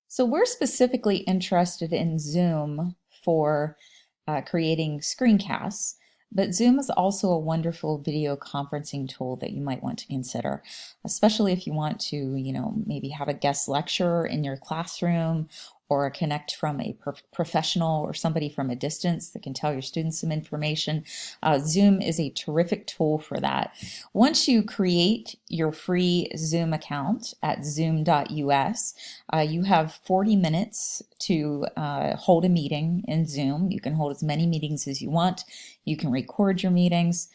So we're specifically interested in Zoom for creating screencasts, but Zoom is also a wonderful video conferencing tool that you might want to consider, especially if you want to, maybe have a guest lecturer in your classroom or connect from a professional or somebody from a distance that can tell your students some information. Zoom is a terrific tool for that. Once you create your free Zoom account at zoom.us, you have 40 minutes to hold a meeting in Zoom. You can hold as many meetings as you want. You can record your meetings.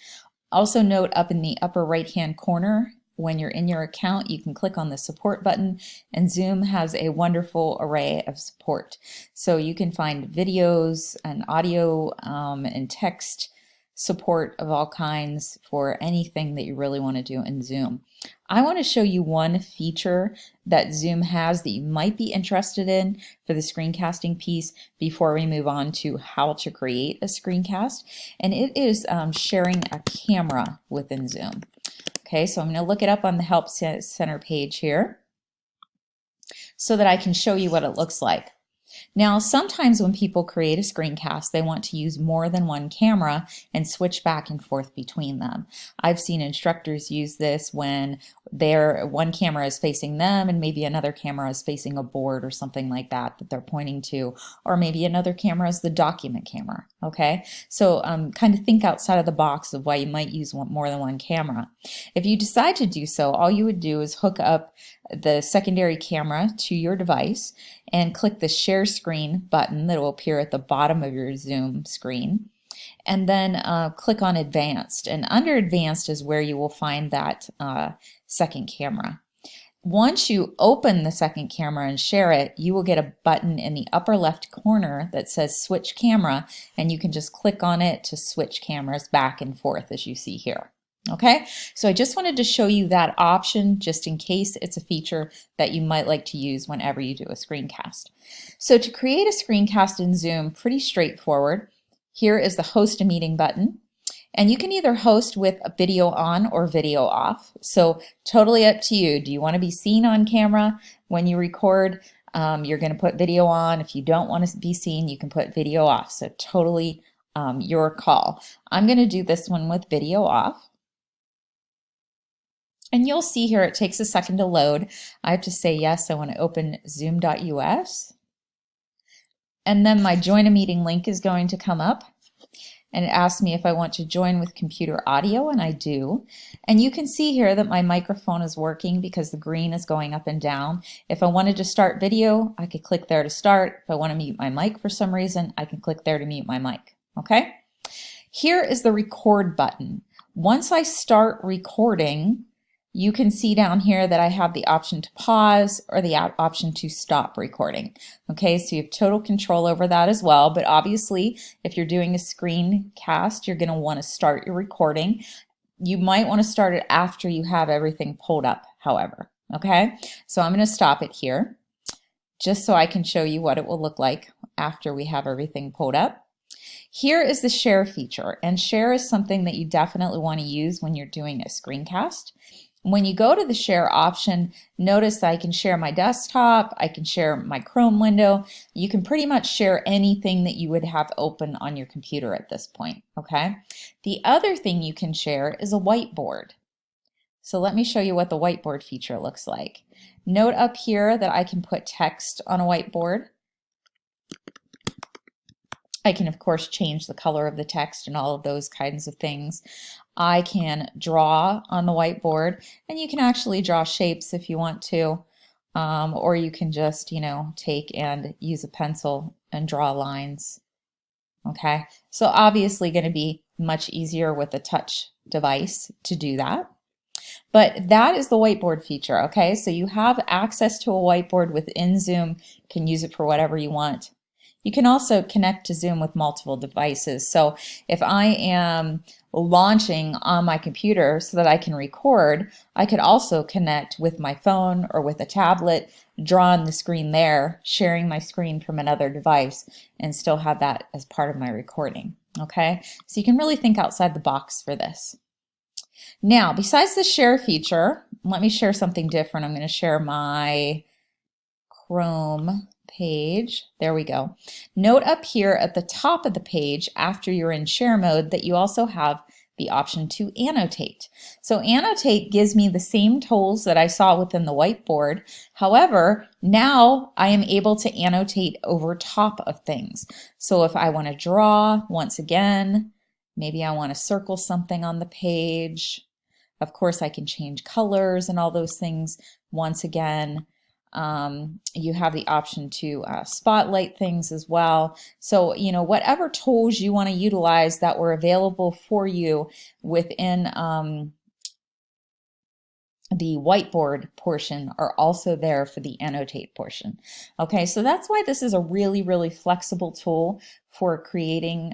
Also note up in the upper right-hand corner, when you're in your account, you can click on the support button, and Zoom has a wonderful array of support. So you can find videos and audio and text support of all kinds for anything that you really want to do in Zoom. I want to show you one feature that Zoom has that you might be interested in for the screencasting piece before we move on to how to create a screencast, and it is sharing a camera within Zoom. Okay, so I'm going to look it up on the Help Center page here so that I can show you what it looks like. Now, sometimes when people create a screencast, they want to use more than one camera and switch back and forth between them. I've seen instructors use this when one camera is facing them and maybe another camera is facing a board or something like that they're pointing to, or maybe another camera is the document camera. Okay, so kind of think outside of the box of why you might use more than one camera. If you decide to do so, all you would do is hook up the secondary camera to your device and click the share screen button that will appear at the bottom of your Zoom screen, and then click on advanced, and under advanced is where you will find that second camera. Once you open the second camera and share it, you will get a button in the upper left corner that says switch camera, and you can just click on it to switch cameras back and forth as you see here. Okay, so I just wanted to show you that option just in case it's a feature that you might like to use whenever you do a screencast. So to create a screencast in Zoom, pretty straightforward. Here is the host a meeting button, and you can either host with a video on or video off. So totally up to you. Do you want to be seen on camera when you record? You're going to put video on. If you don't want to be seen, you can put video off. So totally your call. I'm going to do this one with video off. And you'll see here it takes a second to load. I have to say yes, I want to open zoom.us. And then my join a meeting link is going to come up, and it asks me if I want to join with computer audio, and I do. And you can see here that my microphone is working because the green is going up and down. If I wanted to start video, I could click there to start. If I want to mute my mic for some reason, I can click there to mute my mic. Okay? Here is the record button. Once I start recording, you can see down here that I have the option to pause or the option to stop recording. Okay, so you have total control over that as well, but obviously if you're doing a screencast, you're going to want to start your recording. You might want to start it after you have everything pulled up, however. Okay, so I'm going to stop it here just so I can show you what it will look like after we have everything pulled up. Here is the share feature, and share is something that you definitely want to use when you're doing a screencast. When you go to the share option, notice that I can share my desktop, I can share my Chrome window. You can pretty much share anything that you would have open on your computer at this point, okay? The other thing you can share is a whiteboard. So let me show you what the whiteboard feature looks like. Note up here that I can put text on a whiteboard. I can, of course, change the color of the text and all of those kinds of things. I can draw on the whiteboard, and you can actually draw shapes if you want to, or you can just, take and use a pencil and draw lines. Okay, so obviously going to be much easier with a touch device to do that. But that is the whiteboard feature, okay? So you have access to a whiteboard within Zoom, you can use it for whatever you want. You can also connect to Zoom with multiple devices. So if I am launching on my computer so that I can record, I could also connect with my phone or with a tablet, draw on the screen there, sharing my screen from another device, and still have that as part of my recording. Okay, so you can really think outside the box for this. Now, besides the share feature, let me share something different. I'm going to share my Chrome page. There we go. Note up here at the top of the page after you're in share mode that you also have the option to annotate. So annotate gives me the same tools that I saw within the whiteboard. However, now I am able to annotate over top of things. So if I want to draw, once again, maybe I want to circle something on the page. Of course, I can change colors and all those things. Once again, you have the option to spotlight things as well. So, you know, whatever tools you want to utilize that were available for you within the whiteboard portion are also there for the annotate portion. Okay, so that's why this is a really, really flexible tool for creating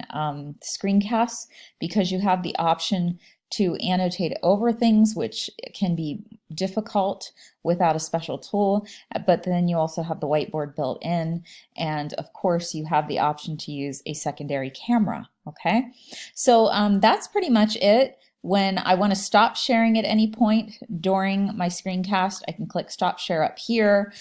screencasts, because you have the option to annotate over things, which can be difficult without a special tool, but then you also have the whiteboard built in, and of course you have the option to use a secondary camera. Okay, so that's pretty much it. When I want to stop sharing at any point during my screencast, I can click stop share up here.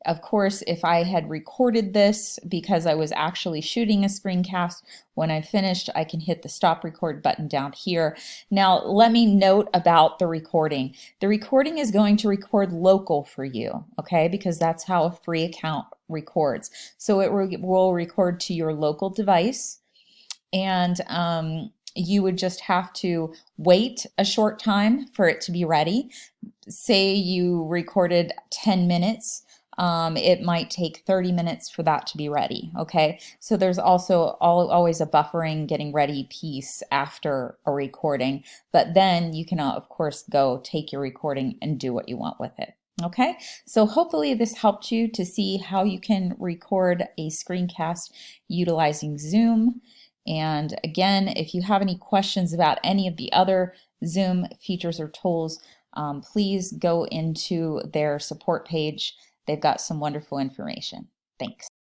Of course, if I had recorded this because I was actually shooting a screencast, when I finished, I can hit the stop record button down here. Now, let me note about the recording. The recording is going to record local for you, okay? Because that's how a free account records. So it will record to your local device, and you would just have to wait a short time for it to be ready. Say you recorded 10 minutes, it might take 30 minutes for that to be ready, okay? So there's also always a buffering, getting ready piece after a recording, but then you can, of course, go take your recording and do what you want with it. Okay, so hopefully this helped you to see how you can record a screencast utilizing Zoom. And again, if you have any questions about any of the other Zoom features or tools, please go into their support page. They've got some wonderful information. Thanks.